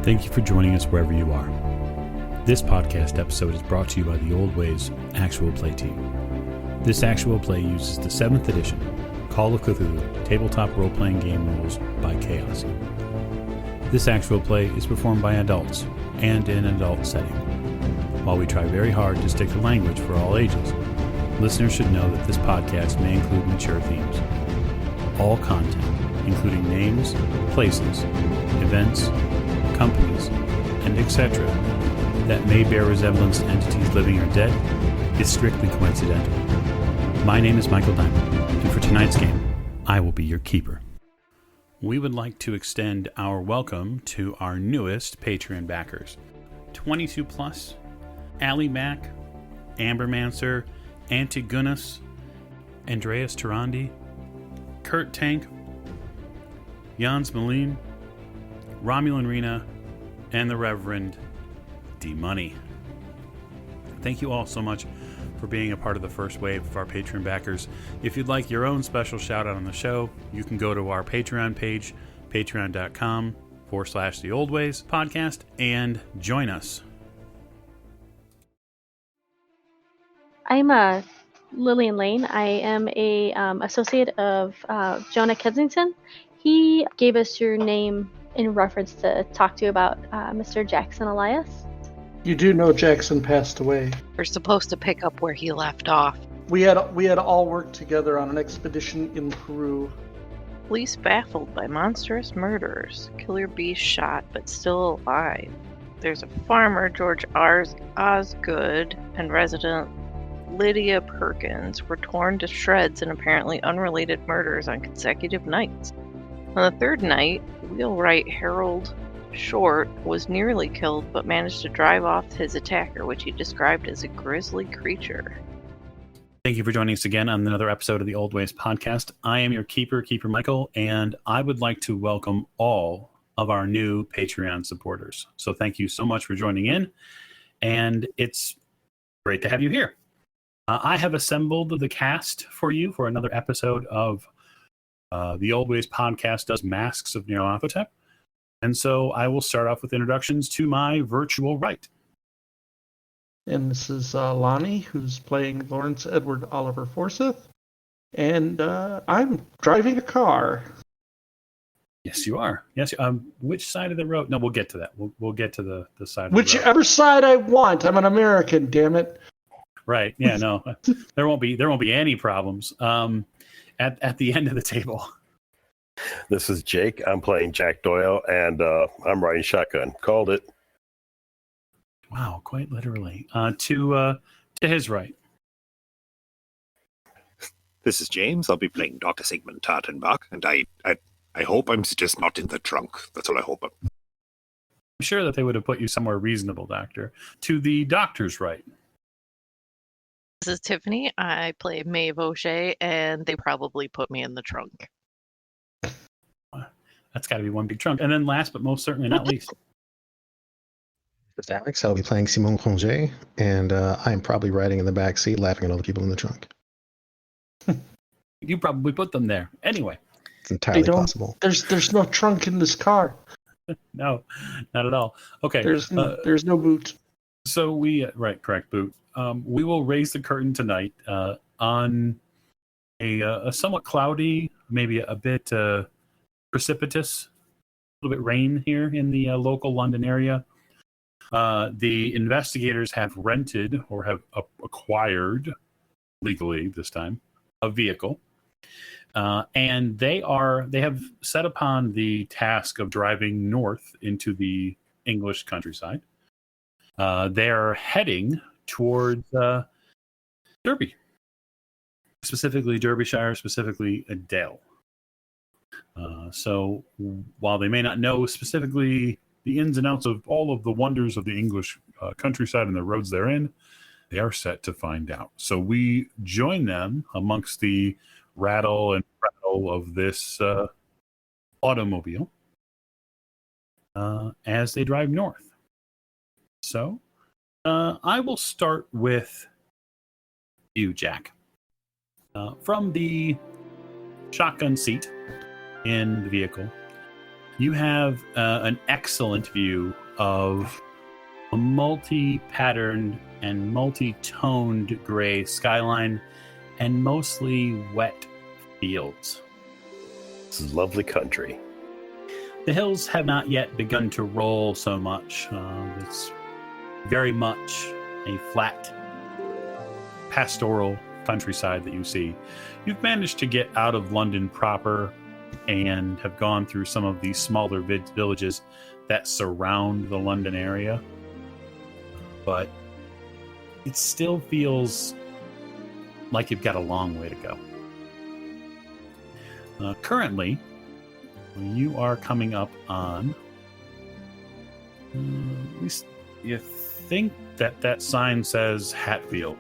Thank you for joining us wherever you are. This podcast episode is brought to you by the Old Ways Actual Play team. This actual play uses the 7th edition Call of Cthulhu tabletop role-playing game rules by Chaos. This actual play is performed by adults and in an adult setting. While we try very hard to stick to language for all ages, listeners should know that this podcast may include mature themes. All content, including names, places, events, companies, and etc., that may bear resemblance to entities living or dead, is strictly coincidental. My name is Michael Diamond, and for tonight's game, I will be your keeper. We would like to extend our welcome to our newest Patreon backers. 22 plus, Ali Mack, Ambermancer, Antigonus, Andreas Tarandi, Kurt Tank, Jans Malin, Romulan Rena, and the Reverend D Money. Thank you all so much for being a part of the first wave of our Patreon backers. If you'd like your own special shout out on the show, you can go to our Patreon page, patreon.com/theoldwayspodcast, and join us. I'm Lillian Lane. I am a associate of Jonah Kensington. He gave us your name in reference to talk to you about Mr. Jackson Elias. You do know Jackson passed away. We're supposed to pick up where he left off. We had all worked together on an expedition in Peru. Police baffled by monstrous murderers. Killer beast shot, but still alive. There's a farmer, George Osgood, and resident Lydia Perkins were torn to shreds in apparently unrelated murders on consecutive nights. On the third night, wheelwright Harold Short was nearly killed but managed to drive off his attacker, which he described as a grisly creature. Thank you for joining us again on another episode of the Old Ways Podcast. I am your Keeper Michael, and I would like to welcome all of our new Patreon supporters. So thank you so much for joining in, and it's great to have you here. I have assembled the cast for you for another episode of the Old Ways Podcast does Masks of Nyarlathotep. And so I will start off with introductions to my virtual right. And this is Lonnie, who's playing Lawrence Edward Oliver Forsyth. And I'm driving a car. Yes, you are. Yes. Which side of the road? No, we'll get to that. We'll get to the side of Whichever the road. side I want. I'm an American, damn it. Right. Yeah, no. there won't be any problems. At the end of the table. This is Jake. I'm playing Jack Doyle, and I'm riding shotgun. Called it. Wow, quite literally. To his right. This is James. I'll be playing Dr. Sigmund Tartenbach, and I hope I'm just not in the trunk. That's all I hope. I'm sure that they would have put you somewhere reasonable, Doctor. To the doctor's right. This is Tiffany. I play Maeve O'Shea, and they probably put me in the trunk. That's got to be one big trunk. And then last but most certainly not least. This is Alex. I'll be playing Simon Congé, and I'm probably riding in the back seat laughing at all the people in the trunk. You probably put them there. Anyway. It's entirely possible. There's no trunk in this car. No, not at all. Okay. There's no boot. So we, correct, boot. We will raise the curtain tonight on a somewhat cloudy, maybe a bit precipitous, a little bit rain here in the local London area. The investigators have rented or have acquired, legally this time, a vehicle. And they have set upon the task of driving north into the English countryside. They're heading towards Derby, specifically Derbyshire, specifically Dale. So while they may not know specifically the ins and outs of all of the wonders of the English countryside and the roads they're in, they are set to find out. So we join them amongst the rattle and prattle of this automobile as they drive north. So I will start with you, Jack. From the shotgun seat in the vehicle, You have an excellent view of a multi-patterned and multi-toned gray skyline and mostly wet fields. This is lovely country. The hills have not yet begun to roll so much. It's very much a flat, pastoral countryside that you see. You've managed to get out of London proper and have gone through some of these smaller villages that surround the London area. But it still feels like you've got a long way to go. Currently, you are coming up on... at least you think that sign says Hatfield.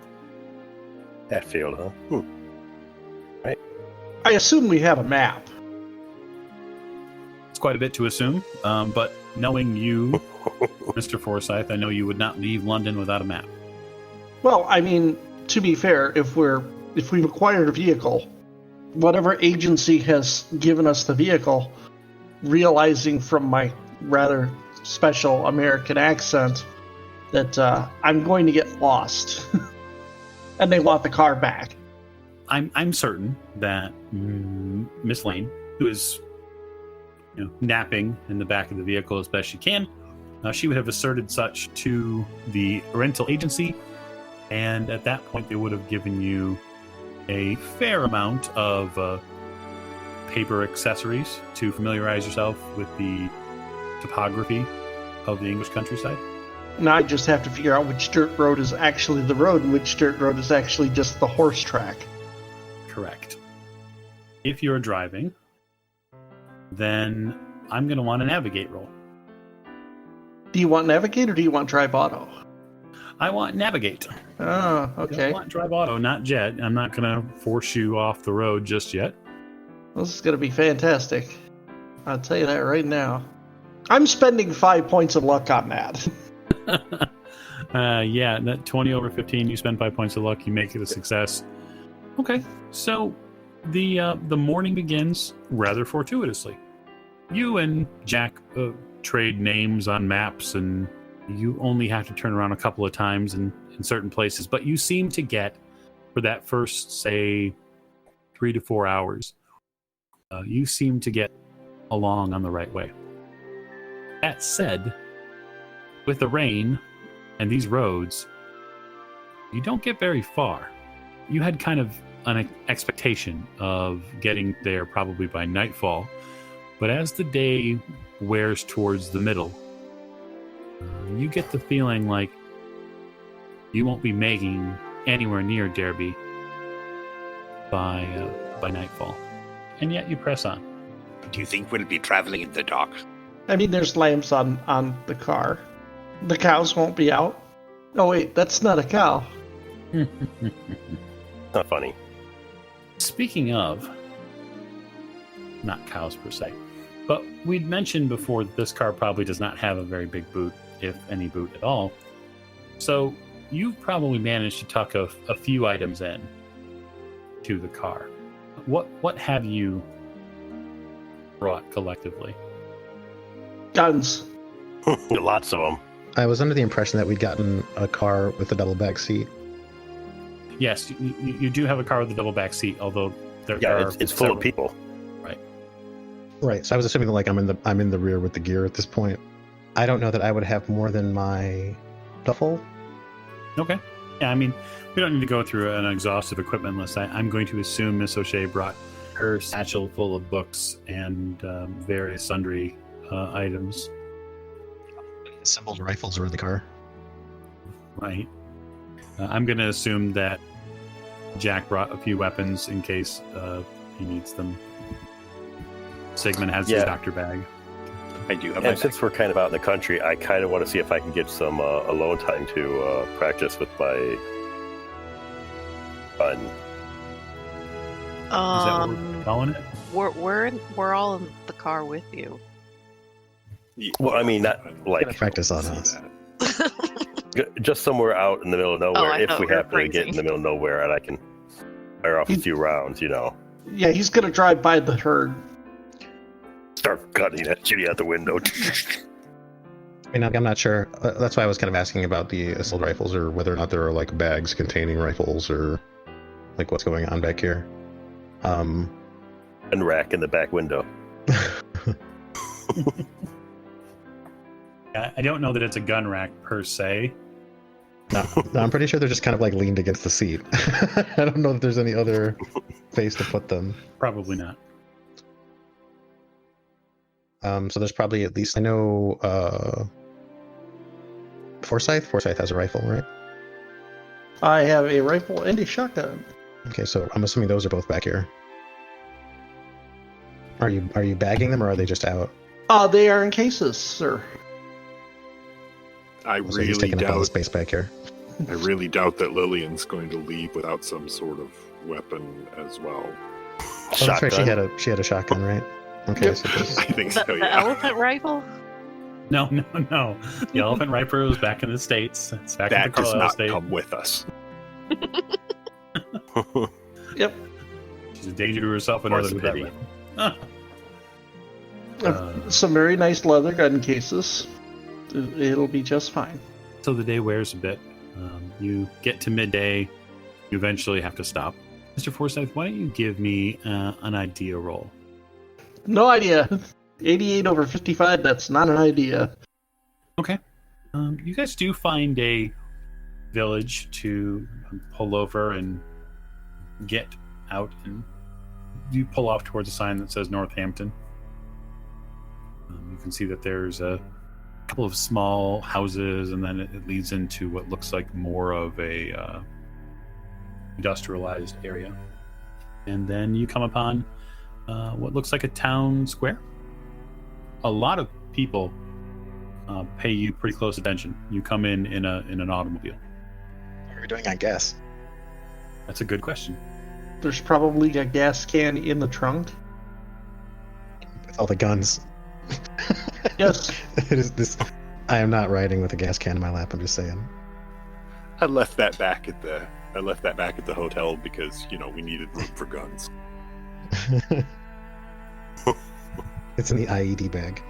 Hatfield, huh? Right. I assume we have a map. It's quite a bit to assume, but knowing you, Mr. Forsyth, I know you would not leave London without a map. Well, I mean, to be fair, if we've acquired a vehicle, whatever agency has given us the vehicle, realizing from my rather special American accent that I'm going to get lost, and they want the car back. I'm certain that Miss Lane, who is napping in the back of the vehicle as best she can, she would have asserted such to the rental agency, and at that point they would have given you a fair amount of paper accessories to familiarize yourself with the topography of the English countryside. Now I just have to figure out which dirt road is actually the road and which dirt road is actually just the horse track. Correct. If you're driving, then I'm going to want a navigate roll. Do you want navigate or do you want drive auto? I want navigate. Oh, okay. I want drive auto, not jet. I'm not going to force you off the road just yet. This is going to be fantastic. I'll tell you that right now. I'm spending 5 points of luck on that. Yeah, that 20 over 15, you spend 5 points of luck, you make it a success. Okay, so the morning begins rather fortuitously. You and Jack trade names on maps, and you only have to turn around a couple of times in certain places, but you seem to get, for that first, say, 3 to 4 hours, you seem to get along on the right way. That said, with the rain and these roads, you don't get very far. You had kind of an expectation of getting there probably by nightfall, but as the day wears towards the middle, you get the feeling like you won't be making anywhere near Derby by nightfall, and yet you press on. Do you think we'll be traveling in the dark? I mean, there's lamps on the car. The cows won't be out. Oh, wait, that's not a cow. Not funny. Speaking of, not cows per se, but we'd mentioned before that this car probably does not have a very big boot, if any boot at all. So you've probably managed to tuck a few items in to the car. What have you brought collectively? Guns. Lots of them. I was under the impression that we'd gotten a car with a double back seat. Yes, you do have a car with a double back seat, although there are it's full of people. Right. So I was assuming that like I'm in the rear with the gear at this point. I don't know that I would have more than my duffel. Okay. Yeah, I mean, we don't need to go through an exhaustive equipment list. I'm going to assume Miss O'Shea brought her satchel full of books and various sundry items. Assembled rifles are in the car. Right. I'm going to assume that Jack brought a few weapons in case he needs them. Sigmund has his doctor bag. I do have And since we're kind of out in the country, I kind of want to see if I can get some alone time to practice with my gun. Is that what we're calling it? We're all in the car with you. Well, I mean, not like Practice on us. just somewhere out in the middle of nowhere. I If know, we you're happen to get in the middle of nowhere, and I can fire off a few rounds, Yeah, he's going to drive by the herd. start gunning at you out the window. I mean, I'm not sure. That's why I was kind of asking about the assault rifles, or whether or not there are like bags containing rifles, or like what's going on back here. And rack in the back window. I don't know that it's a gun rack per se. No, I'm pretty sure they're just kind of like leaned against the seat. I don't know if there's any other place to put them. Probably not. So there's probably at least, I know, Forsyth has a rifle, right? I have a rifle and a shotgun. Okay, so I'm assuming those are both back here. Are you bagging them, or are they just out? They are in cases, sir. I So he's really taking up all the doubt. space back here. I really doubt that Lillian's going to leave without some sort of weapon as well. Oh, that's right. She had a shotgun, right? Okay, Yep. so just, I think The, so. the Yeah. elephant rifle? No. The elephant rifle is back in the States. It's back in That the does Carlisle not state. come with us. Yep. She's a danger to herself and More's others the with that pity. rifle. Some very nice leather gun cases. It'll be just fine. So the day wears a bit. You get to midday. You eventually have to stop. Mr. Forsyth, why don't you give me an idea roll? No idea. 88 over 55, that's not an idea. Okay. You guys do find a village to pull over and get out, and you pull off towards a sign that says Northampton. You can see that there's a couple of small houses, and then it leads into what looks like more of a industrialized area. And then you come upon what looks like a town square. A lot of people pay you pretty close attention. You come in an automobile. what are we doing on gas? That's a good question. There's probably a gas can in the trunk. With all the guns. Yes. It is this. I am not riding with a gas can in my lap. I'm just saying. I left that back at the hotel because we needed room for guns. It's in the IED bag.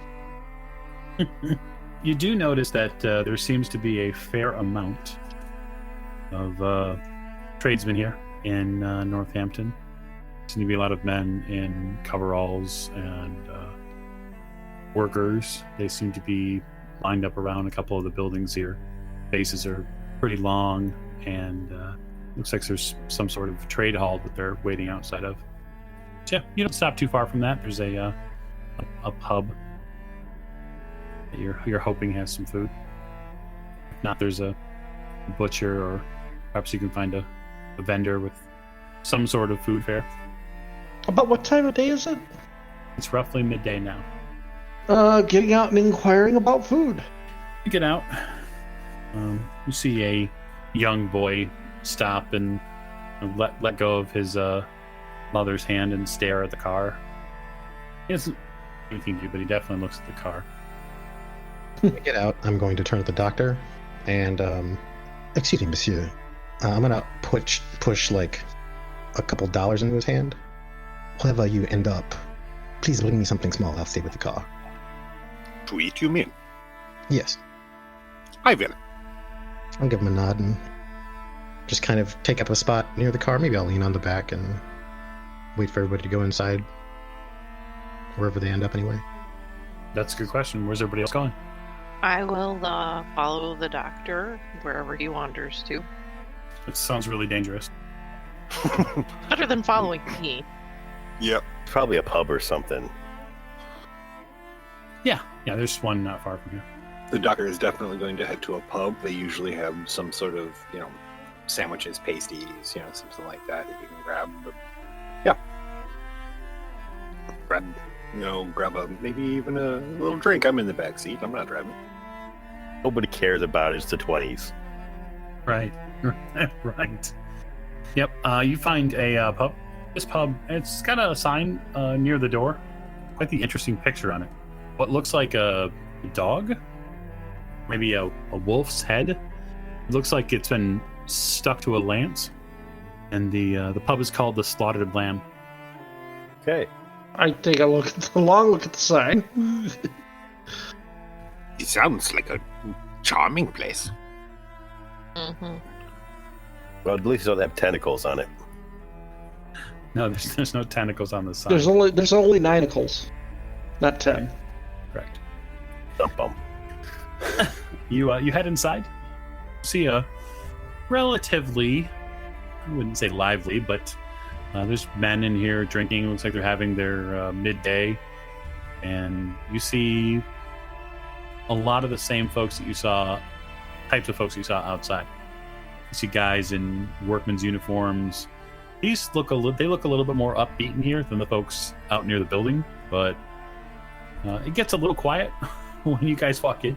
You do notice that there seems to be a fair amount of tradesmen here in Northampton. There seem to be a lot of men in coveralls and workers. They seem to be lined up around a couple of the buildings here. Faces are pretty long, and looks like there's some sort of trade hall that they're waiting outside of. So yeah, you don't stop too far from that. There's a pub that you're hoping has some food. If not, there's a butcher, or perhaps you can find a vendor with some sort of food fare. About what time of day is it? It's roughly midday now. Getting out and inquiring about food. You get out. You see a young boy stop and let go of his mother's hand and stare at the car. He doesn't do anything to you, but he definitely looks at the car. When I get out, I'm going to turn to the doctor and, excuse me, monsieur. I'm going to push like a couple dollars into his hand. Wherever you end up, please bring me something small. I'll stay with the car. To eat, you mean? Yes. I will. I'll give him a nod and just kind of take up a spot near the car. Maybe I'll lean on the back and wait for everybody to go inside. Wherever they end up anyway. That's a good question. Where's everybody else going? I will follow the doctor wherever he wanders to. It sounds really dangerous. Better than following me. Yep. Probably a pub or something. Yeah, there's one not far from here. The doctor is definitely going to head to a pub. They usually have some sort of, sandwiches, pasties, something like that you can grab. But, yeah. Grab maybe even a little drink. I'm in the back seat. I'm not driving. Nobody cares about it. It's the 20s. Right. Right. Yep. You find a pub. This pub, it's got a sign near the door. Quite the interesting picture on it. What looks like a dog, maybe a wolf's head. It looks like it's been stuck to a lance. And the pub is called the Slaughtered Lamb. Okay. I take a long look at the sign. It sounds like a charming place. Mm-hmm. Well, at least it don't have tentacles on it. No, there's no tentacles on the sign. There's only 9icles, not 10. Correct. Dump 'em. You head inside. See a relatively, I wouldn't say lively, but there's men in here drinking. Looks like they're having their midday, and you see a lot of the same types of folks you saw outside. You see guys in workmen's uniforms. They look a little bit more upbeat in here than the folks out near the building, but it gets a little quiet when you guys walk in.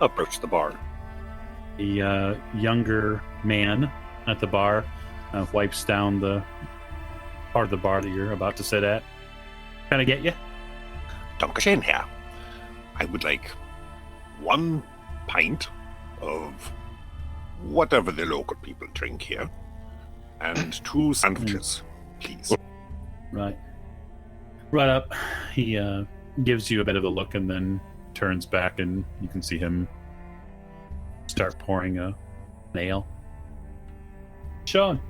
Approach the bar. The younger man at the bar wipes down the part of the bar that you're about to sit at. Kind of get you? Dankeschön, Herr. I would like 1 pint of whatever the local people drink here, and 2 sandwiches, please. Right up. He gives you a bit of a look and then turns back, and you can see him start pouring an ale. Sean,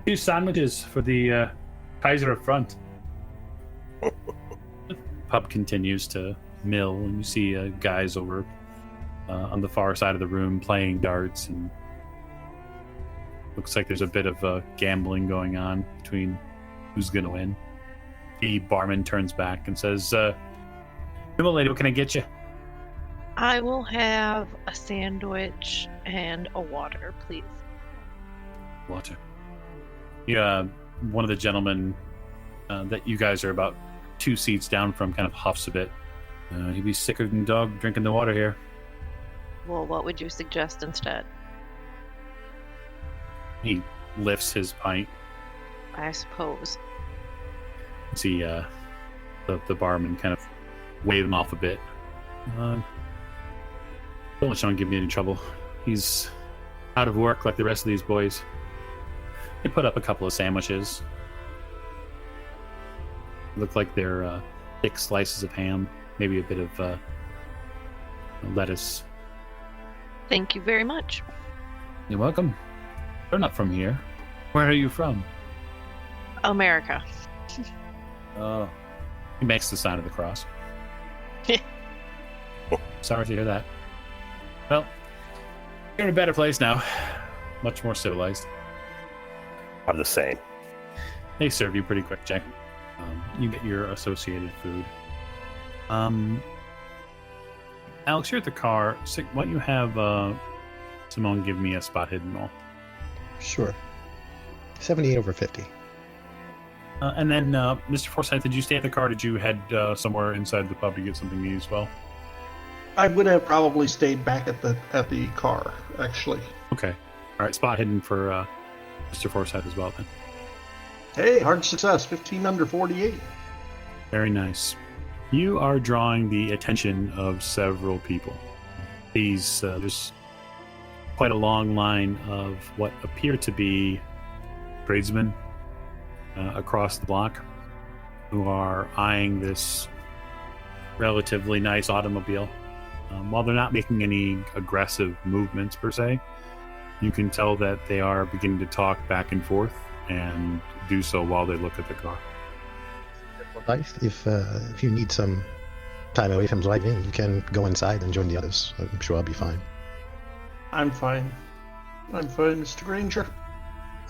2 sandwiches for the Kaiser up front. The pub continues to mill, and you see guys over on the far side of the room playing darts, and looks like there's a bit of gambling going on between who's going to win. The barman turns back and says, "Hello, lady, what can I get you?" I will have a sandwich and a water, please. Water. Yeah, one of the gentlemen that you guys are about 2 seats down from kind of huffs a bit. He'd be sicker than a dog drinking the water here. Well, what would you suggest instead? He lifts his pint. I suppose. You see the barman kind of wave him off a bit. Don't let Sean give me any trouble. He's out of work like the rest of these boys. They put up a couple of sandwiches. Look like they're thick slices of ham, maybe a bit of lettuce. Thank you very much. You're welcome. They're not from here. Where are you from? America. Oh. He makes the sign of the cross. Sorry to hear that. Well, you're in a better place now. Much more civilized. I'm the same. They serve you pretty quick, Jack. You get your associated food. Alex, you're at the car. So why don't you have Simone give me a spot hidden roll? Sure. 78 over 50. And then, Mr. Forsyth, did you stay at the car? Did you head somewhere inside the pub to get something to eat as well? I would have probably stayed back at the car, actually. Okay. All right, spot hidden for Mr. Forsyth as well, then. Hey, hard success, 15 under 48. Very nice. You are drawing the attention of several people. There's quite a long line of what appear to be tradesmen across the block who are eyeing this relatively nice automobile. While they're not making any aggressive movements per se, you can tell that they are beginning to talk back and forth and do so while they look at the car. Life, if you need some time away from driving, you can go inside and join the others. I'm sure I'll be fine. I'm fine, Mr. Granger.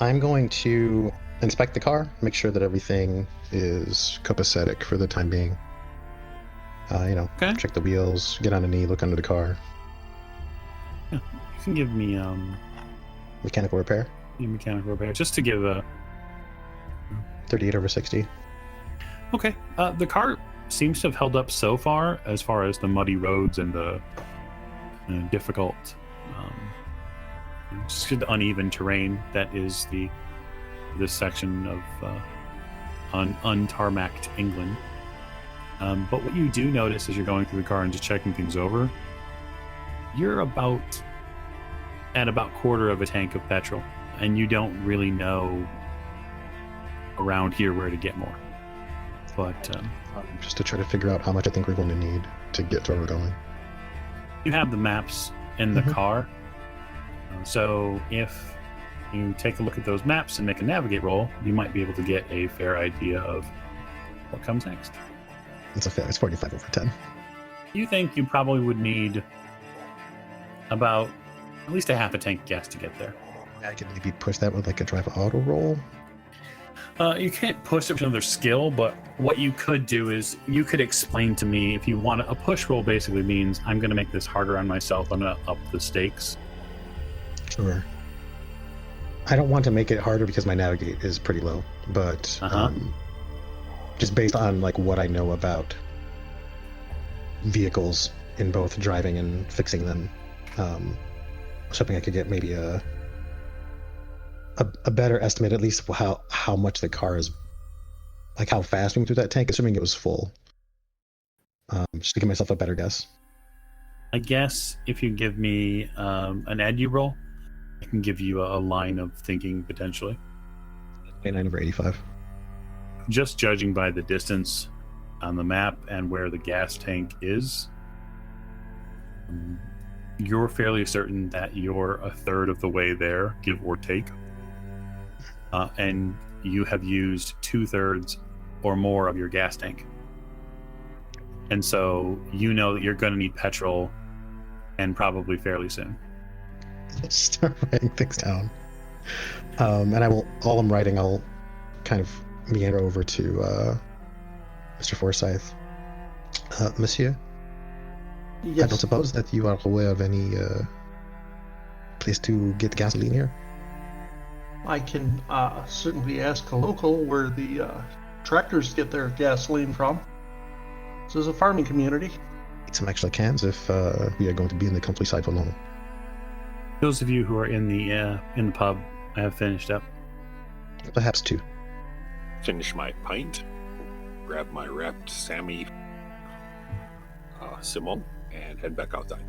I'm going to inspect the car, make sure that everything is copacetic for the time being. Okay. Check the wheels, get on a knee, look under the car. Yeah, you can give me Mechanical repair. mechanical repair just to give a 38 over 60. Okay. The car seems to have held up so far as the muddy roads and the difficult, just the uneven terrain that is this section of untarmacked England. But what you do notice as you're going through the car and just checking things over, you're at about quarter of a tank of petrol, and you don't really know around here where to get more. But Just to try to figure out how much I think we're going to need to get to where we're going. you have the maps in the car. So if you take a look at those maps and make a navigate roll, you might be able to get a fair idea of what comes next. It's a fair. It's 45 over 10. You think you probably would need about at least a half a tank gas to get there. I could maybe push that with like a drive auto roll. You can't push it with another skill, but what you could do is you could explain to me if you want a push roll. Basically means I'm going to make this harder on myself. I'm going to up the stakes. Sure. I don't want to make it harder because my navigate is pretty low, but just based on like what I know about vehicles in both driving and fixing them, I was hoping I could get maybe a better estimate, at least how much the car is, like how fast we went through that tank, assuming it was full. Just to give myself a better guess. I guess if you give me an edu roll, I can give you a line of thinking potentially. 29 over 85. Just judging by the distance on the map and where the gas tank is, you're fairly certain that you're a third of the way there, give or take. And you have used 2/3 or more of your gas tank. And so you know that you're going to need petrol, and probably fairly soon. Let's start writing things down. And all I'm writing, I'll kind of meander over to Mr. Forsyth. Monsieur? Yes. I don't suppose that you are aware of any place to get gasoline here? I can certainly ask a local where the tractors get their gasoline from. This is a farming community. Need some extra cans if we are going to be in the countryside for long. Those of you who are in the pub have finished up. Perhaps two. Finish my pint, grab my wrapped Sammy Simon, and head back outside.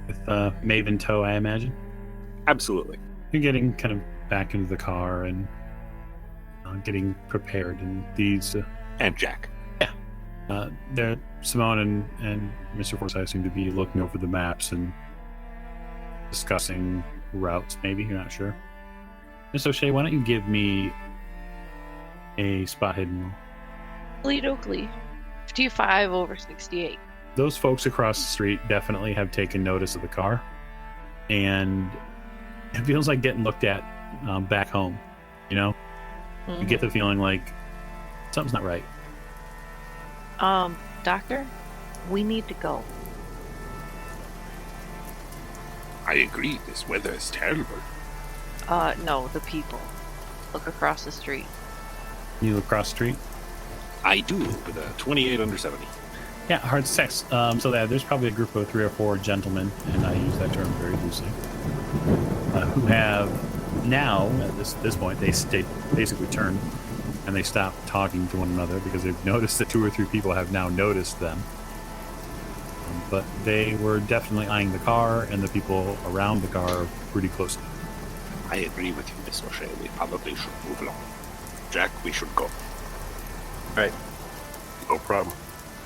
With Maeve in tow, I imagine. Absolutely. You're getting kind of back into the car and getting prepared. And these... And Jack. Yeah. Simone and Mr. Forsyth seem to be looking over the maps and discussing routes, maybe. You're not sure. Miss O'Shea, why don't you give me a spot hidden roll? Oakley. 55 over 68. Those folks across the street definitely have taken notice of the car, and it feels like getting looked at back home. You know, you get the feeling like something's not right. Doctor, we need to go. I agree, this weather is terrible. No, the people. Look across the street. You look across the street? I do, with a 28 under 70. Yeah, hard sex. So there's probably a group of 3 or 4 gentlemen, and I use that term very loosely, who have now, at this point, they basically turn and they stop talking to one another because they've noticed that 2 or 3 people have now noticed them. But they were definitely eyeing the car, and the people around the car pretty closely. I agree with you, Miss O'Shea. We probably should move along. Jack, we should go. Right. No problem.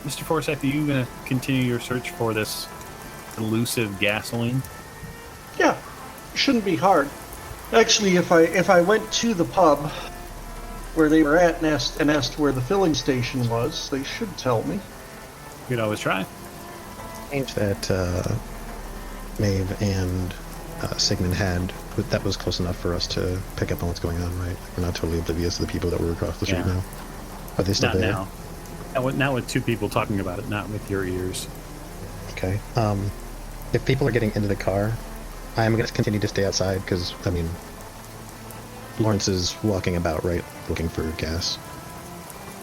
Mr. Forsyth, are you going to continue your search for this elusive gasoline? Yeah, shouldn't be hard. Actually, if I went to the pub where they were at and asked where the filling station was, they should tell me. You could always try. Change that Maeve and Sigmund had, that was close enough for us to pick up on what's going on, right? We're not totally oblivious to the people that were across the street now. Are they still Not there? now. Not with 2 people talking about it, not with your ears. Okay. If people are getting into the car, I'm going to continue to stay outside because, I mean, Lawrence is walking about, right, looking for gas.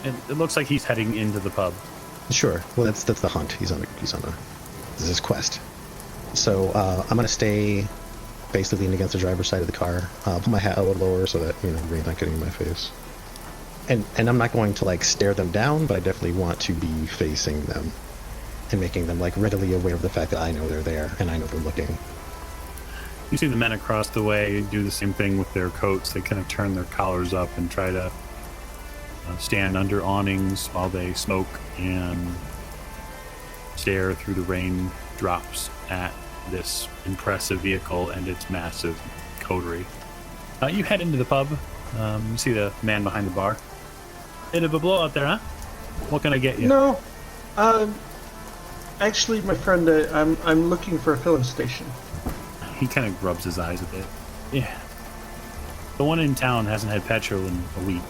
It looks like he's heading into the pub. Sure. Well, that's the hunt. This is his quest. So I'm going to stay basically leaning against the driver's side of the car. Put my hat a little lower so that, rain's not getting in my face. And I'm not going to, like, stare them down, but I definitely want to be facing them and making them, like, readily aware of the fact that I know they're there and I know they're looking. You see the men across the way do the same thing with their coats. They kind of turn their collars up and try to stand under awnings while they smoke and stare through the rain drops at this impressive vehicle and its massive coterie. You head into the pub. You see the man behind the bar. Bit of a blowout there, huh? What can I get you? No. Actually, my friend, I'm looking for a filling station. He kind of rubs his eyes a bit. Yeah. The one in town hasn't had petrol in a week.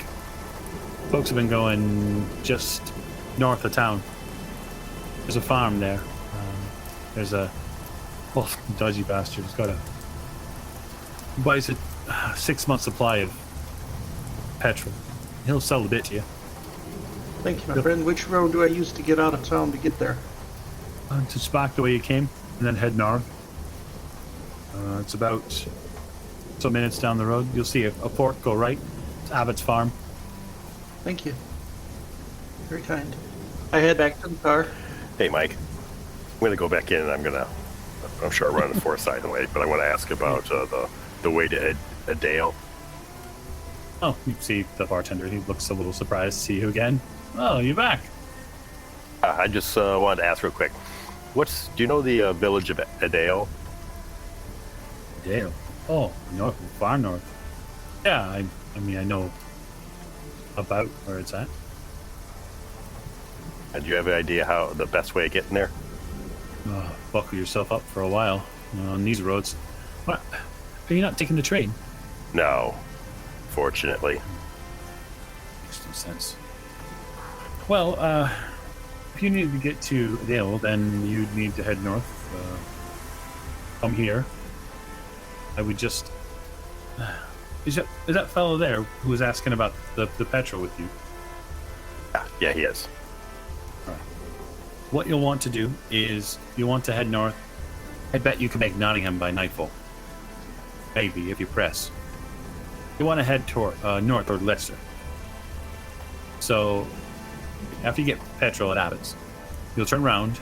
Folks have been going just north of town. There's a farm there. There's a dodgy bastard who's got a buys a 6-month supply of petrol. He'll sell a bit to you. Thank you, my friend. Which road do I use to get out of town to get there? Just back the way you came, and then head north. It's about some minutes down the road. You'll see a fork go right. It's Abbott's farm. Thank you. Very kind. I head back to the car. Hey, Mike. I'm going to go back in, and I'm sure I'll run the foresight away, but I want to ask about the way to Adale. Oh, you see the bartender. He looks a little surprised to see you again. Oh, you're back. I just wanted to ask real quick. Do you know the village of Adale? Adale? Oh, north, far north. Yeah, I mean, I know about where it's at. And do you have an idea how the best way of getting there? Buckle yourself up for a while on these roads. What? Are you not taking the train? No, fortunately. Makes no sense. Well, if you needed to get to Adale, then you'd need to head north. Come here. I would just... Is that fellow there who was asking about the petrol with you? Yeah, he is. All right. What you'll want to do is you want to head north. I bet you can make Nottingham by nightfall. Maybe, if you press. You want to head north toward Leicester. So, after you get petrol at Abbott's, you'll turn around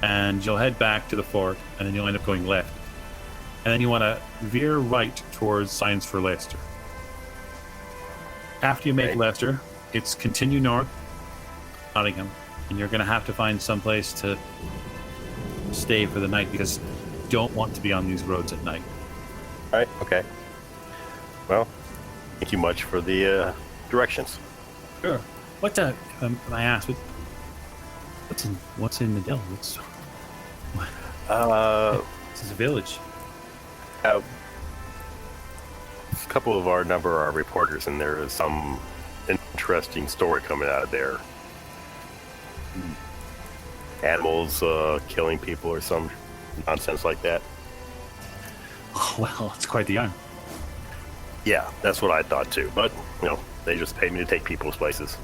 and you'll head back to the fork, and then you'll end up going left. And then you want to veer right towards Signs for Leicester. After you make Leicester, it's continue north, Nottingham, and you're going to have to find someplace to stay for the night because you don't want to be on these roads at night. All right, okay. Well, thank you much for the directions. Sure. What I asked, what's in the Adele? This is a village. A couple of our number are reporters, and there is some interesting story coming out of there. Animals killing people or some nonsense like that. Oh, well, it's quite the yarn. Yeah, that's what I thought too. But, they just pay me to take people's places.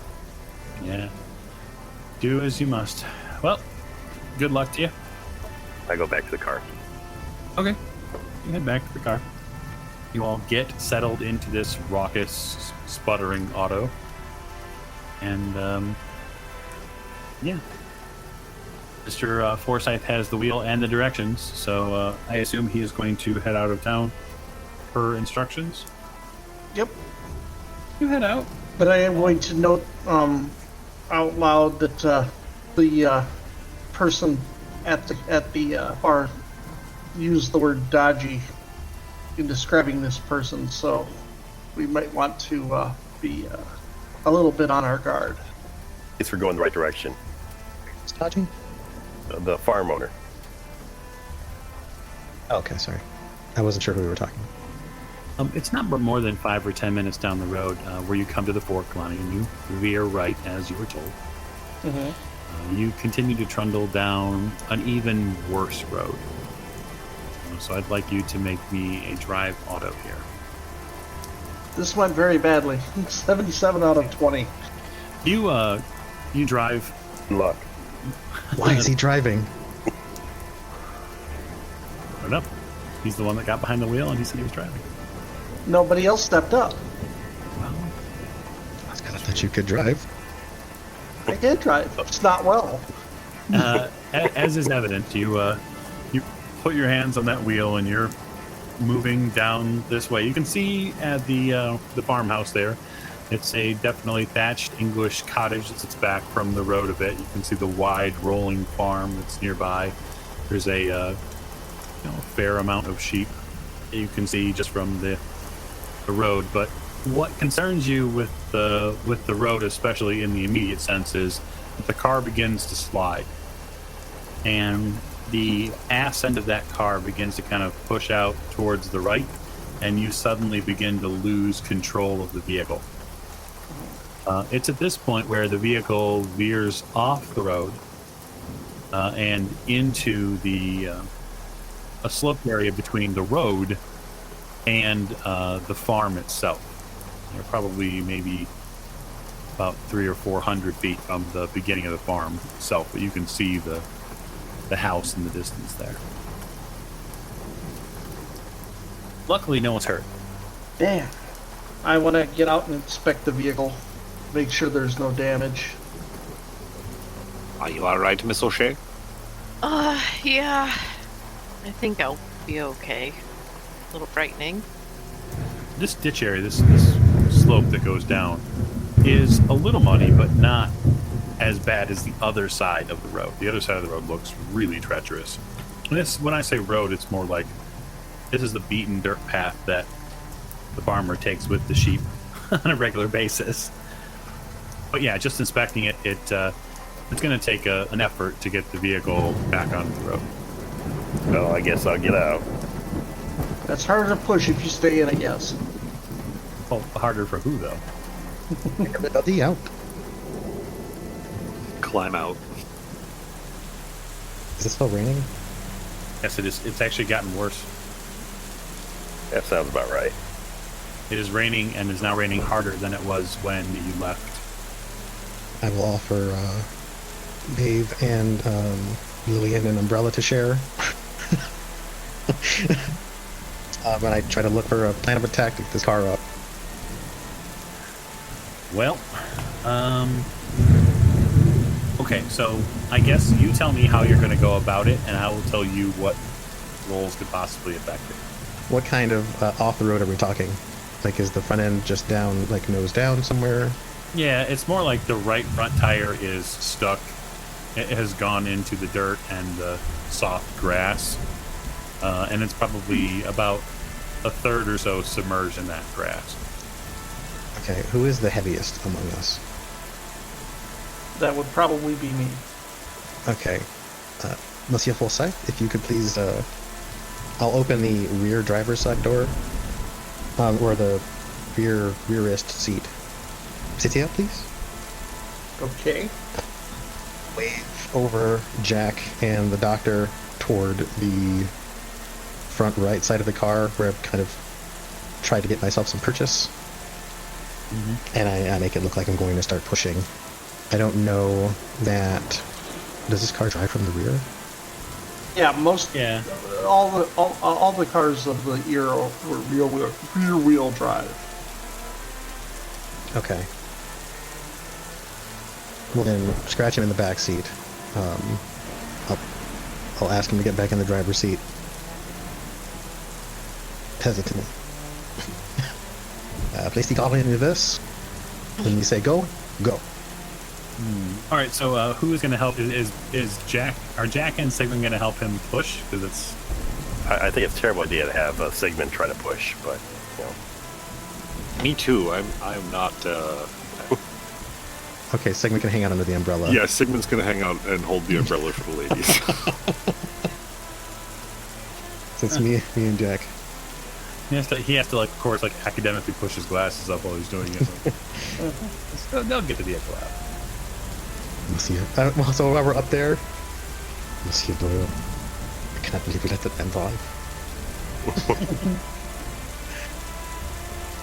Yeah. Do as you must. Well, good luck to you. I go back to the car. Okay. You head back to the car. You all get settled into this raucous, sputtering auto. And, yeah. Mr. Forsyth has the wheel and the directions, so I assume he is going to head out of town per instructions. Yep. You head out. But I am going to note out loud that the person at the bar used the word dodgy in describing this person, so we might want to be a little bit on our guard. Thanks for going the right direction. It's dodgy? The farm owner. Okay, sorry. I wasn't sure who we were talking about. It's not more than 5 or 10 minutes down the road where you come to the fork line and you veer right as you were told. Mm-hmm. You continue to trundle down an even worse road. So I'd like you to make me a drive auto here. This went very badly. 77 out of 20. You drive. Luck. Why is he driving? I don't know. He's the one that got behind the wheel and he said he was driving. Nobody else stepped up. Well, I thought you could drive. I did drive. It's not well. as is evident, you put your hands on that wheel and you're moving down this way. You can see at the farmhouse there, It's a definitely thatched English cottage that sits back from the road a bit. You can see the wide rolling farm that's nearby. There's a fair amount of sheep that you can see just from the road. But what concerns you with the road, especially in the immediate sense, is that the car begins to slide, and the ass end of that car begins to kind of push out towards the right, and you suddenly begin to lose control of the vehicle. It's at this point where the vehicle veers off the road and into a sloped area between the road and the farm itself. You're probably maybe about 300 or 400 feet from the beginning of the farm itself, but you can see the house in the distance there. Luckily, no one's hurt. Damn. I want to get out and inspect the vehicle. Make sure there's no damage. Are you alright, Miss O'Shea? Yeah. I think I'll be okay. A little frightening. This ditch area, this slope that goes down, is a little muddy, but not as bad as the other side of the road. The other side of the road looks really treacherous. When I say road, it's more like this is the beaten dirt path that the farmer takes with the sheep on a regular basis. But yeah, just inspecting it, it's going to take an effort to get the vehicle back onto the road. Well, I guess I'll get out. That's harder to push if you stay in, I guess. Well, harder for who, though? Everybody out. Climb out. Is it still raining? Yes, it is. It's actually gotten worse. That sounds about right. It is raining, and is now raining harder than it was when you left. I will offer Dave and Lillian an umbrella to share. And I try to look for a plan of attack to get this car up. Well, okay, so I guess you tell me how you're going to go about it, and I will tell you what rolls could possibly affect it. What kind of off the road are we talking? Like, is the front end just down, like nose down somewhere? Yeah, it's more like the right front tire is stuck. It has gone into the dirt and the soft grass, and it's probably about a third or so submerged in that grass. Okay, who is the heaviest among us? That would probably be me. Okay. Monsieur Forsyth, if you could please, I'll open the rear driver's side door, or the rearist seat. Sit here, please. Okay. Wave over Jack and the doctor toward the front right side of the car, where I've kind of tried to get myself some purchase. Mm-hmm. And I make it look like I'm going to start pushing. I don't know that... Does this car drive from the rear? Yeah, all the cars of the era were rear wheel drive. Okay. Well then, scratch him in the back seat. I'll ask him to get back in the driver's seat. Hesitantly. Place the car in reverse. When you say go, go. All right, so who is going to help? Is Jack? Are Jack and Sigmund going to help him push? Because it's. I think it's a terrible idea to have Sigmund try to push, but Me too. I'm not. Okay, Sigmund can hang out under the umbrella. Yeah, Sigmund's gonna hang out and hold the umbrella for the ladies. So it's me and Jack. He has to like, of course, like academically push his glasses up while he's doing it. So they'll get the vehicle out. Monsieur. Well, so while we're up there, Monsieur Doyle, I cannot believe we let that man drive.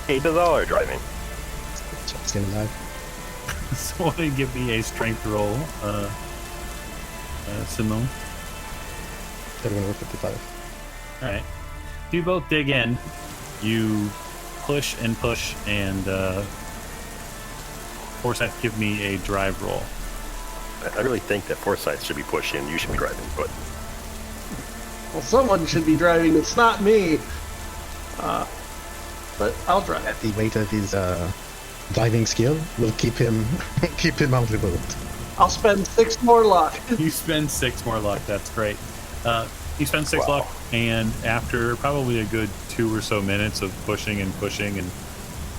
he does all our driving. Staying alive. So why don't you give me a strength roll, Simone? 55. All right. You both dig in. You push and Forsyth, give me a drive roll. I really think that Forsyth should be pushing. You should be driving, but Well, someone should be driving. It's not me. But I'll drive. At the weight of his diving skill will keep him out of the boat. I'll spend 6 more luck. You spend 6 more luck. That's great. You spend 6 luck, and after probably a good 2 or so minutes of pushing, and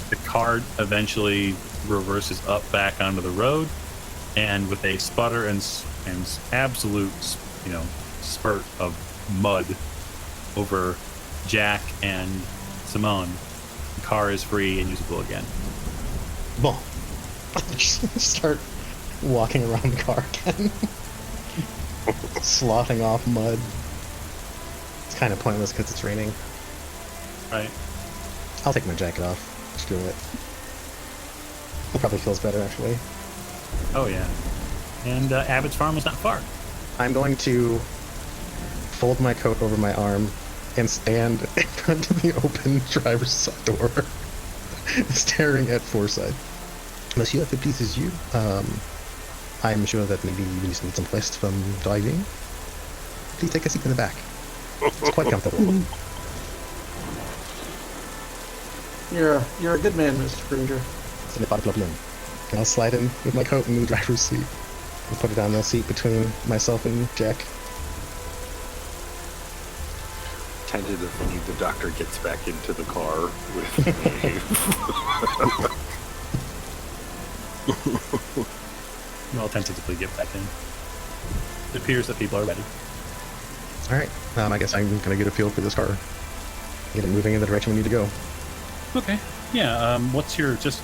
the cart eventually reverses up back onto the road, and with a sputter and absolute, spurt of mud over Jack and Simone, the car is free and usable again. Bon. Just start walking around the car again. Sloughing off mud. It's kind of pointless because it's raining. Right. I'll take my jacket off. Screw it. It probably feels better, actually. Oh, yeah. And Abbott's Farm is not far. I'm going to fold my coat over my arm and stand in front of the open driver's side door, staring at Forsyth. Monsieur, if it pleases you, I'm sure that maybe you need some rest from diving. Please take a seat in the back. It's quite comfortable. You're a good man, Mr. Granger. Ce n'est pas de problème. And I'll slide in with my coat in the driver's seat and put it on the seat between myself and Jack. Tentatively, the doctor gets back into the car with I'll tentatively get back in. It appears that people are ready. Alright, I guess I'm gonna get a feel for this car. Get it moving in the direction we need to go. Okay. Yeah, what's your drive, so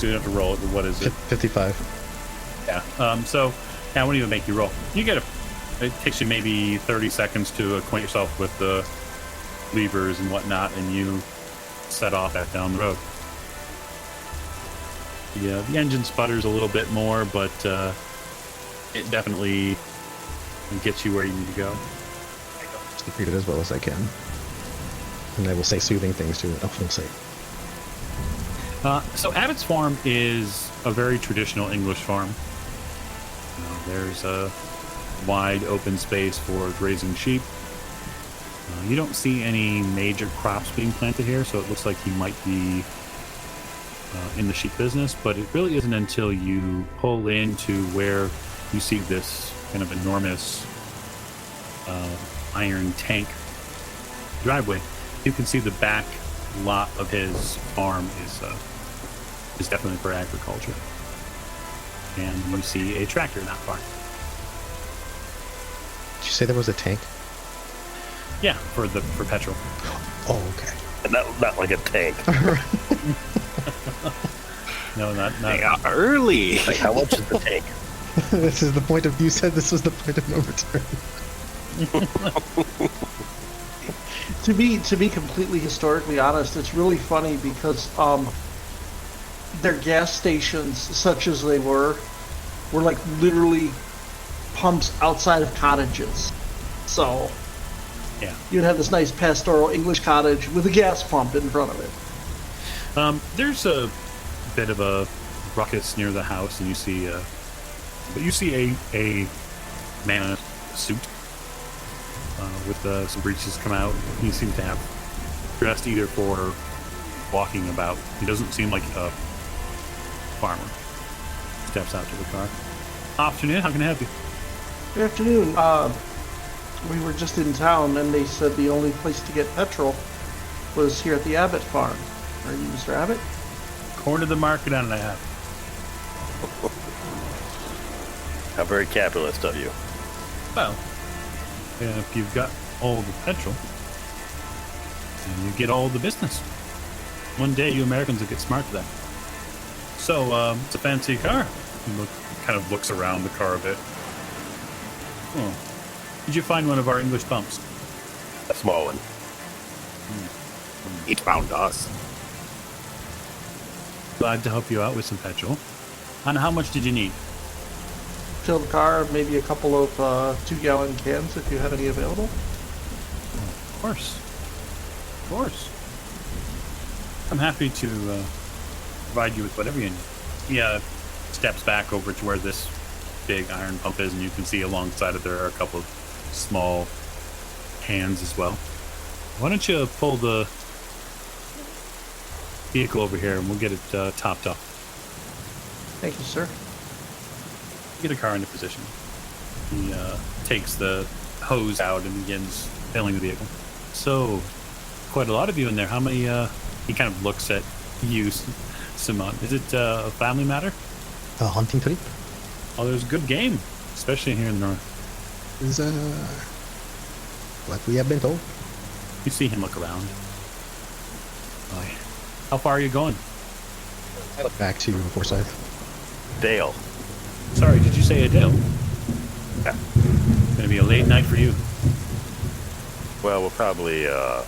you don't have to roll it, but what is it? 55. Yeah. So, I won't even make you roll. It takes you maybe 30 seconds to acquaint yourself with the levers and whatnot, and you set off back down the road. The engine sputters a little bit more, but it definitely gets you where you need to go. Just read it as well as I can. And I will say soothing things to it. I'll say. So Abbott's Farm is a very traditional English farm. There's a wide open space for grazing sheep. You don't see any major crops being planted here, so it looks like he might be in the sheep business, but it really isn't until you pull into where you see this kind of enormous iron tank driveway. You can see the back lot of his farm is definitely for agriculture, and you see a tractor not far. Did you say there was a tank? Yeah, for petrol. Oh, okay. And not like a tank. No, not. They are early. Like, how much is the tank? This is the point of. You said this was the point of no return. To be completely historically honest, it's really funny because their gas stations, such as they were like literally pumps outside of cottages. So Yeah. you'd have this nice pastoral English cottage with a gas pump in front of it. There's a bit of a ruckus near the house, and you see a man in a suit with some breeches come out. He seems to have dressed either for walking about. He doesn't seem like a farmer. Steps out to the car. Afternoon, how can I help you? Good afternoon. We were just in town, and they said the only place to get petrol was here at the Abbott farm. Are you Mr. Abbott? Corner of the market on and a half. How very capitalist of you. Well, if you've got all the petrol, then you get all the business. One day you Americans will get smart to that. So, it's a fancy car. He kind of looks around the car a bit. Oh. Did you find one of our English pumps? A small one. It found us. Glad to help you out with some petrol. And how much did you need? Fill the car, maybe a couple of 2-gallon cans if you have any available. Of course. Of course. I'm happy to provide you with whatever you need. He steps back over to where this big iron pump is, and you can see alongside it there are a couple of small cans as well. Why don't you pull the vehicle over here and we'll get it topped off. Thank you, sir. Get a car into position. He takes the hose out and begins filling the vehicle. So, quite a lot of you in there. How many? He kind of looks at you, Simon. Is it a family matter? A hunting trip Oh, there's good game, especially here in the north. is what we have been told. You see him look around. Boy, how far are you going? I look back to Forsyth. Dale. Sorry, did you say a Dale? Yeah. Gonna be a late night for you. Well, we'll probably up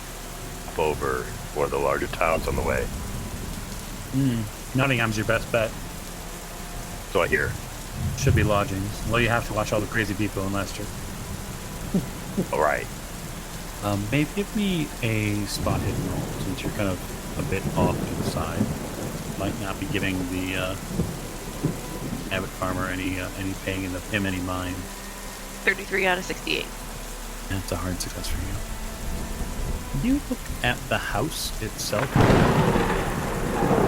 over one of the larger towns on the way. Nottingham's your best bet. So I hear. Should be lodgings. Well, you have to watch all the crazy people in Leicester. All right. Maybe give me a spot hidden roll, since you're kind of a bit off to the side. Might not be giving the abbot farmer any paying him any mind. 33 out of 68. That's a hard success for you. You look at the house itself,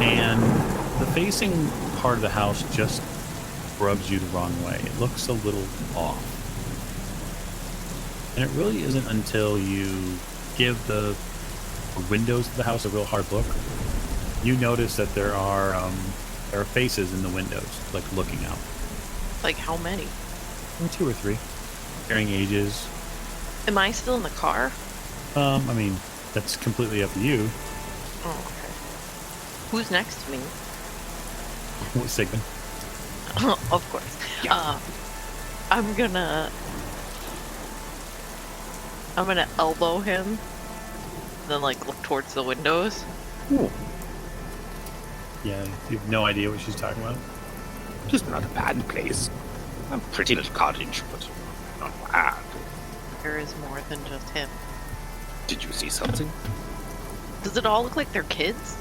and the facing part of the house just rubs you the wrong way. It looks a little off. And it really isn't until you give the windows of the house a real hard look, you notice that there are faces in the windows, like looking out. Like how many? 2 or 3. Varying ages. Am I still in the car? I mean, that's completely up to you. Oh, okay. Who's next to me? Sigmund. Of course. Yeah. I'm gonna elbow him, then like look towards the windows. Ooh. Yeah, you have no idea what she's talking about. Just not a bad place. A pretty little cottage, but not bad. There is more than just him. Did you see something? Does it all look like they're kids?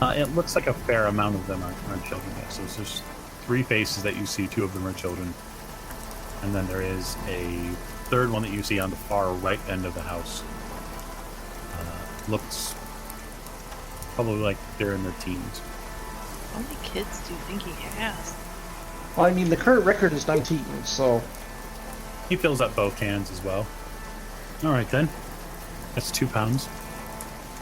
It looks like a fair amount of them are children. Yeah. So there's 3 faces that you see. 2 of them are children. And then there is a third one that you see on the far right end of the house. Looks probably like they're in their teens. How many kids do you think he has? Well, I mean, the current record is 19, so... He fills up both cans as well. Alright then. That's 2 pounds.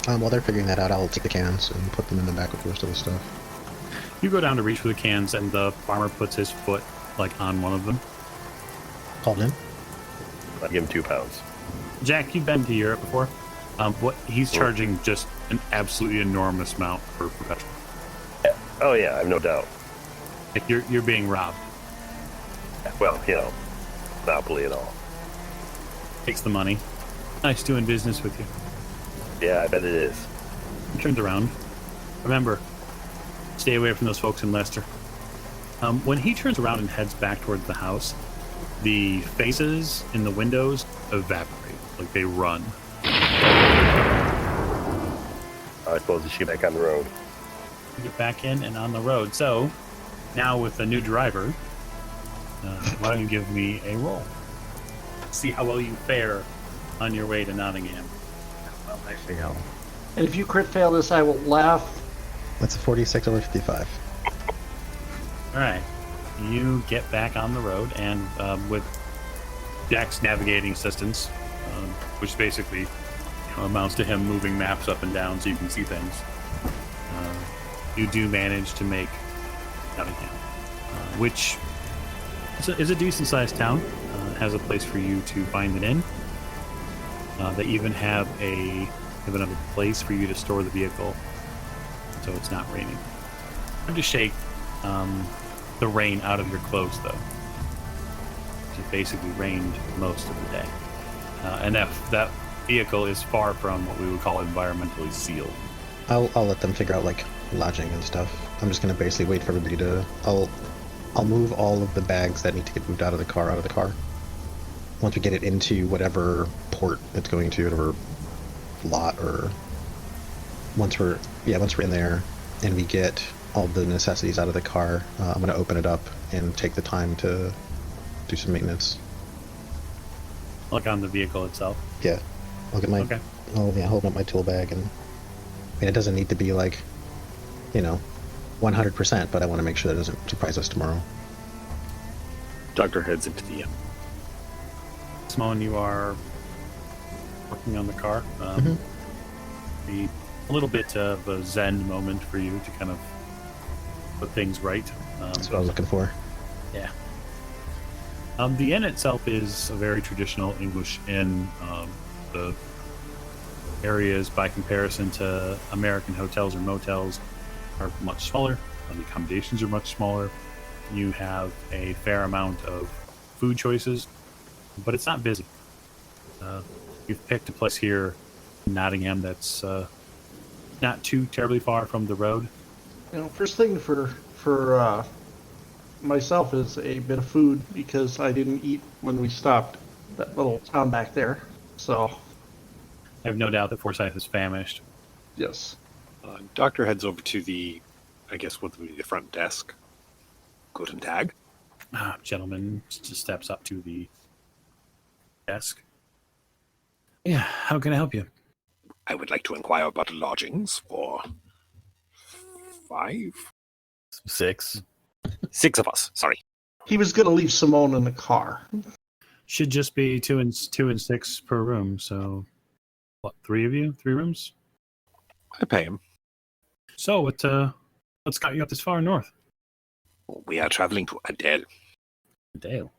While they're figuring that out, I'll take the cans and put them in the back with the rest of the stuff. You go down to reach for the cans, and the farmer puts his foot, like, on one of them. Called him. I'll give him 2 pounds. Jack, you've been to Europe before. What he's charging just an absolutely enormous amount for professional. Yeah. Oh yeah, I've no doubt. Like you're being robbed. Well, monopoly and all. Takes the money. Nice doing business with you. Yeah, I bet it is. He turns around. Remember, stay away from those folks in Leicester. When he turns around and heads back towards the house, the faces in the windows evaporate. Like they run. I suppose you get back on the road. You get back in and on the road. So, now with the new driver, why don't you give me a roll? See how well you fare on your way to Nottingham. Well, I fail. And if you crit fail this, I will laugh. That's a 46 over 55. Alright. You get back on the road, and with Jack's navigating assistance, which basically amounts to him moving maps up and down so you can see things, you do manage to make Nottingham, which is a decent-sized town. Has a place for you to find an inn. They even have another place for you to store the vehicle, so it's not raining. Hard to shake the rain out of your clothes, though. It basically rained most of the day, and that vehicle is far from what we would call environmentally sealed. I'll let them figure out like lodging and stuff. I'm just gonna basically wait for everybody to. I'll move all of the bags that need to get moved out of the car. Once we get it into whatever port it's going to, whatever lot, or once we're in there and we get all the necessities out of the car, I'm gonna open it up and take the time to do some maintenance. Like on the vehicle itself? Yeah. I'll get my. Okay. Holding up my tool bag, and I mean, it doesn't need to be like, 100%, but I want to make sure that doesn't surprise us tomorrow. Doctor heads into the inn. Simone, you are working on the car. A little bit of a zen moment for you to kind of put things right. That's what I was looking for. Yeah. The inn itself is a very traditional English inn. The areas, by comparison to American hotels or motels, are much smaller. The accommodations are much smaller. You have a fair amount of food choices, but it's not busy. You've picked a place here in Nottingham that's not too terribly far from the road. First thing for myself is a bit of food, because I didn't eat when we stopped that little town back there. So I have no doubt that Forsyth is famished. yes. Doctor heads over to the, I guess what would be the front desk. Guten Tag. Gentleman just steps up to the desk. Yeah, how can I help you? I would like to inquire about lodgings for 5? 6. 6 of us, sorry. He was going to leave Simone in the car. Should just be 2 and 6 per room. So, what? 3 of you? 3 rooms? I pay him. So, what's got you up this far north? We are traveling to Adele. Dale.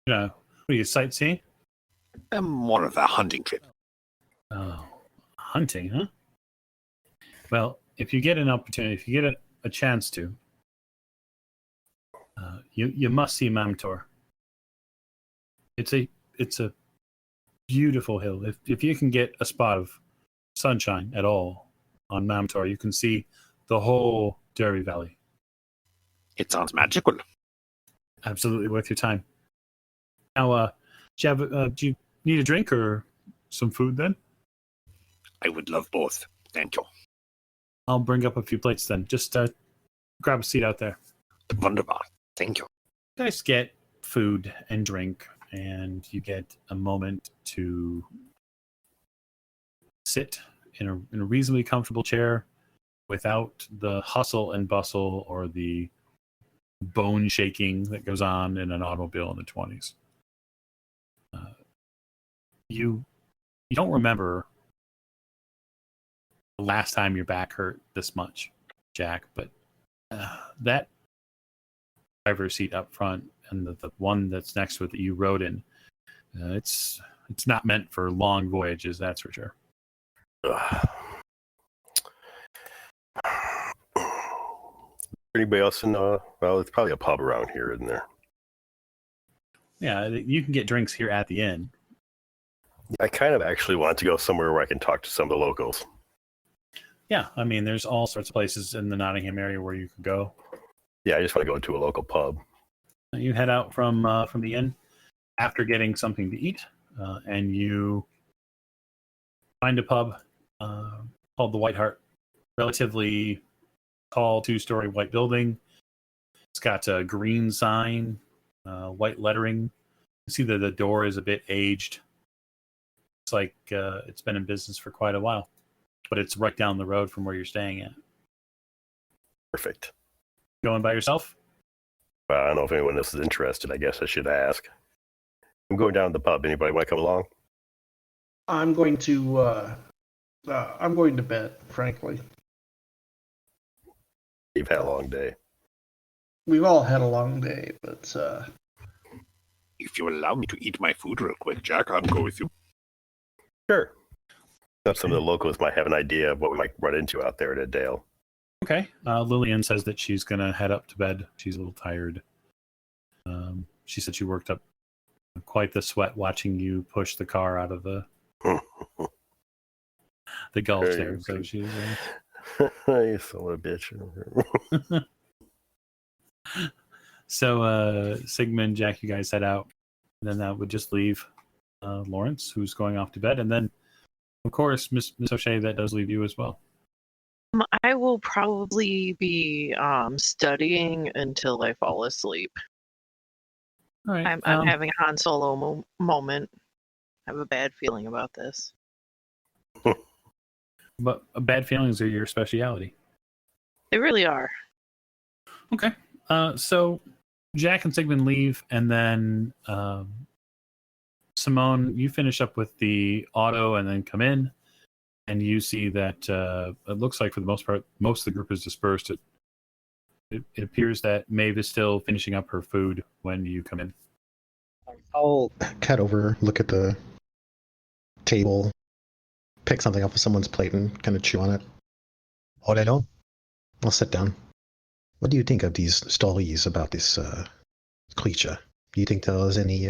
Yeah. What are you, sightseeing? More of a hunting trip. Oh, hunting, huh? Well, if you get an opportunity, if you get a chance to, you must see Mamtor. It's a beautiful hill. If you can get a spot of sunshine at all on Mamtor, you can see the whole Derby Valley. It sounds magical. Absolutely worth your time. Now, do you need a drink or some food then? I would love both. Thank you. I'll bring up a few plates then. Just grab a seat out there. Wunderbar. Thank you. You guys get food and drink, and you get a moment to sit in a reasonably comfortable chair without the hustle and bustle or the bone shaking that goes on in an automobile in the 20s. You don't remember the last time your back hurt this much, Jack, but that driver's seat up front and the one that's next to it that you rode in, it's not meant for long voyages, that's for sure. Anybody else in well, it's probably a pub around here, isn't there? Yeah, you can get drinks here at the inn. I kind of actually want to go somewhere where I can talk to some of the locals. Yeah, I mean, there's all sorts of places in the Nottingham area where you could go. Yeah, I just want to go to a local pub. You head out from the inn after getting something to eat, and you find a pub called the White Hart. Relatively tall 2-story white building. It's got a green sign, white lettering. You see that the door is a bit aged. It's like it's been in business for quite a while, but it's right down the road from where you're staying at. Perfect. Going by yourself? Well, I don't know if anyone else is interested. I guess I should ask. I'm going down to the pub. Anybody want to come along? I'm going to bed, frankly. You've had a long day. We've all had a long day, but If you allow me to eat my food real quick, Jack, I'll go with you. Sure. Some of the locals might have an idea of what we might run into out there at Dale. Okay. Lillian says that she's going to head up to bed. She's a little tired. She said she worked up quite the sweat watching you push the car out of the Gulf there. So she's... You son of a bitch. So Sigmund, Jack, you guys head out. And then that would just leave Lawrence, who's going off to bed. And then, of course, Miss O'Shea, that does leave you as well. I will probably be studying until I fall asleep. All right. I'm having a Han Solo moment. I have a bad feeling about this. But bad feelings are your speciality. They really are. Okay. So Jack and Sigmund leave, and then Simone, you finish up with the auto and then come in, and you see that it looks like for the most part, most of the group is dispersed. It appears that Maeve is still finishing up her food when you come in. I'll cut over, look at the table, pick something off of someone's plate and kind of chew on it. Orelo? I'll sit down. What do you think of these stories about this creature? Do you think there's any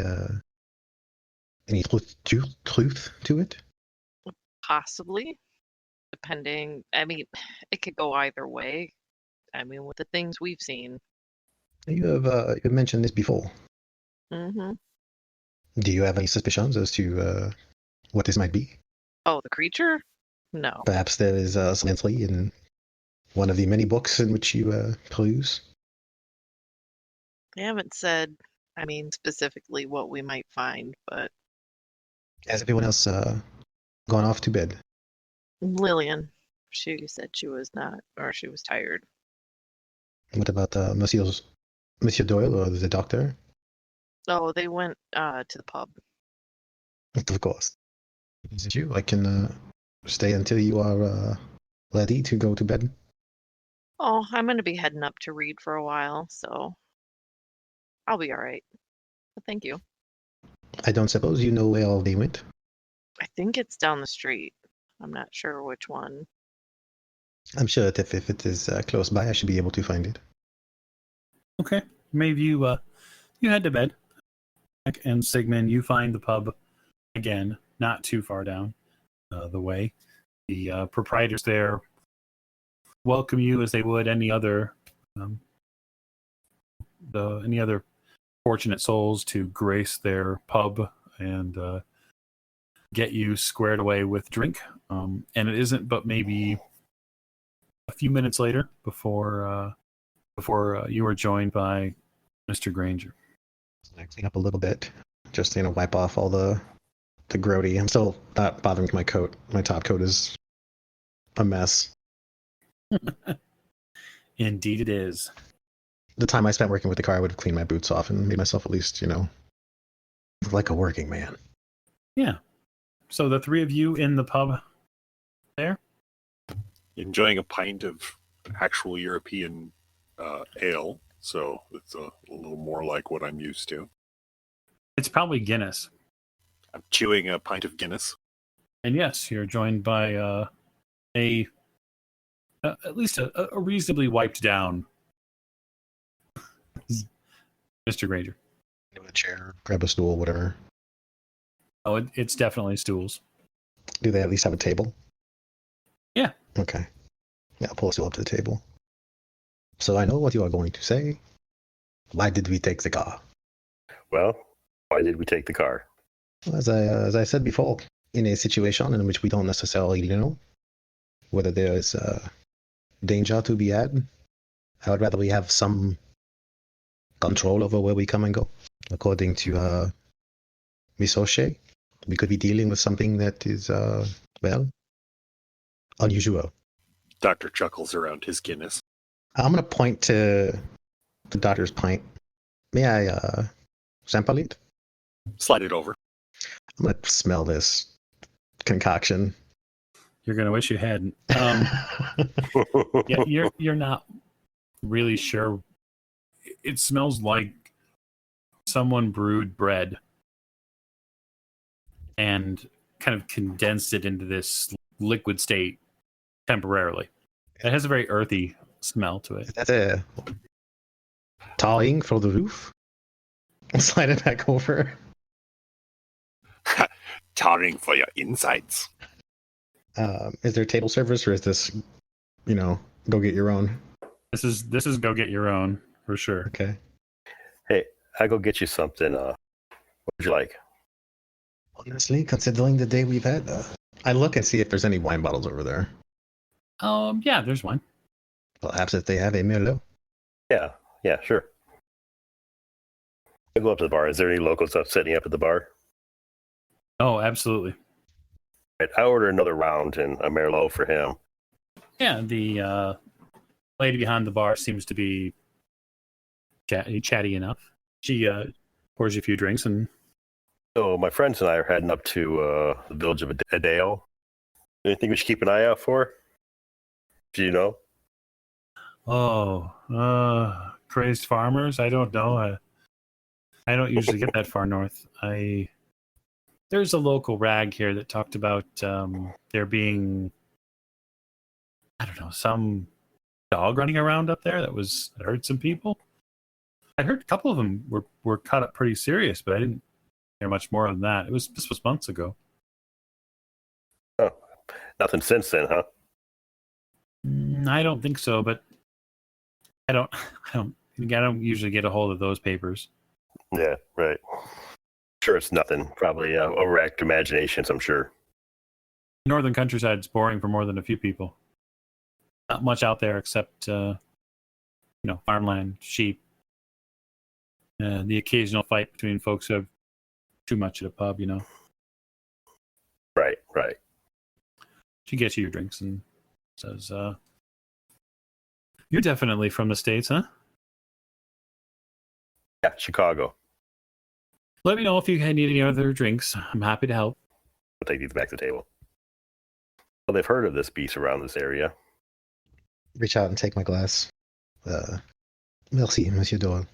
truth to it? Possibly. Depending. I mean, it could go either way. I mean, with the things we've seen. You've mentioned this before. Mm-hmm. Do you have any suspicions as to what this might be? Oh, the creature? No. Perhaps there is some entry in one of the many books in which you peruse. They haven't said, I mean, specifically what we might find, but Has everyone else gone off to bed? Lillian, she said she was not, or she was tired. What about Monsieur Doyle or the doctor? Oh, they went to the pub. Of course. Is it you? I can stay until you are ready to go to bed. Oh, I'm going to be heading up to read for a while, so I'll be all right. But thank you. I don't suppose you know where they went? I think it's down the street. I'm not sure which one. I'm sure that if it is close by, I should be able to find it. Okay. Maybe you head to bed. Jack and Sigmund, you find the pub again, not too far down the way. The proprietors there welcome you as they would any other fortunate souls to grace their pub and get you squared away with drink. And it isn't but maybe a few minutes later before you are joined by Mr. Granger. I clean up a little bit, just wipe off all the grody. I'm still not bothering with my coat. My top coat is a mess. Indeed it is. The time I spent working with the car, I would have cleaned my boots off and made myself at least, like a working man. Yeah. So the three of you in the pub there? Enjoying a pint of actual European ale, so it's a little more like what I'm used to. It's probably Guinness. I'm chewing a pint of Guinness. And yes, you're joined by at least a reasonably wiped down Mr. Granger. A chair, grab a stool, whatever. Oh, it's definitely stools. Do they at least have a table? Yeah. Okay. Yeah, I'll pull a stool up to the table. So I know what you are going to say. Why did we take the car? Well, why did we take the car? Well, as I said before, in a situation in which we don't necessarily know whether there is danger to be had, I would rather we have some control over where we come and go. According to Miss O'Shea, we could be dealing with something that is, unusual. Doctor chuckles around his Guinness. I'm going to point to the doctor's pint. May I sample it? Slide it over. I'm going to smell this concoction. You're going to wish you hadn't. Yeah, you're not really sure. It smells like someone brewed bread and kind of condensed it into this liquid state temporarily. It has a very earthy smell to it. Is that a tarring for the roof? I'll slide it back over. Tarring for your insides. Is there table service, or is this, go get your own? This is go get your own for sure. Okay. Hey, I'll go get you something. What would you like? Honestly, considering the day we've had, I look and see if there's any wine bottles over there. Yeah, there's one. Perhaps if they have a Merlot. Yeah, sure. I'll go up to the bar. Is there any local stuff setting up at the bar? Oh, absolutely. Right, I order another round and a Merlot for him. Yeah, the lady behind the bar seems to be chatty enough. She pours you a few drinks, and So my friends and I are heading up to the village of Adale. Anything we should keep an eye out for? Do you know? Crazed farmers? I don't know. I don't usually get that far north. There's a local rag here that talked about there being, I don't know, some dog running around up there that hurt some people. I heard a couple of them were cut up pretty serious, but I didn't hear much more than that. This was months ago. Oh, nothing since then, huh? I don't think so, but I don't usually get a hold of those papers. Yeah, right. Sure, it's nothing. Probably overactive imaginations, I'm sure. The northern countryside's boring for more than a few people. Not much out there except, farmland, sheep. The occasional fight between folks who have too much at a pub, Right. She gets you your drinks and says, you're definitely from the States, huh? Yeah, Chicago. Let me know if you need any other drinks. I'm happy to help. I'll take these back to the table. Well, they've heard of this beast around this area. Reach out and take my glass. Merci, Monsieur Doyle.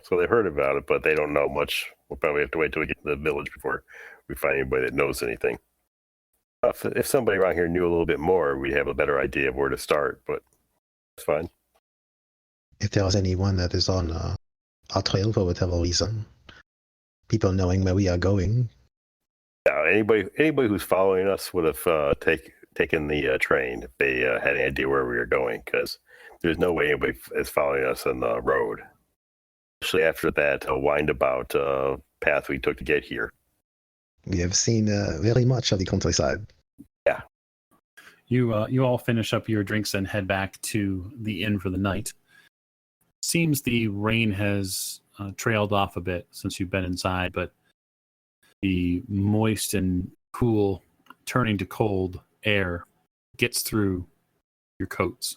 So they've heard about it, but they don't know much. We'll probably have to wait till we get to the village before we find anybody that knows anything. If somebody around here knew a little bit more, we'd have a better idea of where to start, but it's fine. If there was anyone that is on our trail for whatever reason, people knowing where we are going. Yeah, anybody who's following us would have taken the train if they had any idea where we were going, because there's no way anybody is following us on the road. Especially after that windabout path we took to get here. We have seen very much of the countryside. Yeah. You all finish up your drinks and head back to the inn for the night. Seems the rain has trailed off a bit since you've been inside, but the moist and cool, turning to cold air gets through your coats,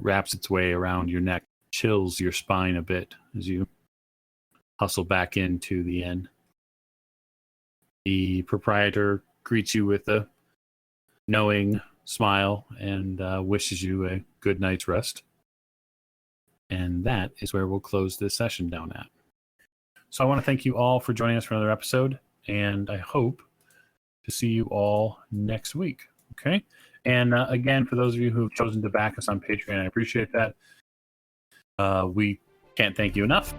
wraps its way around your neck, chills your spine a bit as you hustle back into the inn. The proprietor greets you with a knowing smile and wishes you a good night's rest. And that is where we'll close this session down at. So I want to thank you all for joining us for another episode, and I hope to see you all next week. Okay? And again, for those of you who have chosen to back us on Patreon, I appreciate that. We can't thank you enough.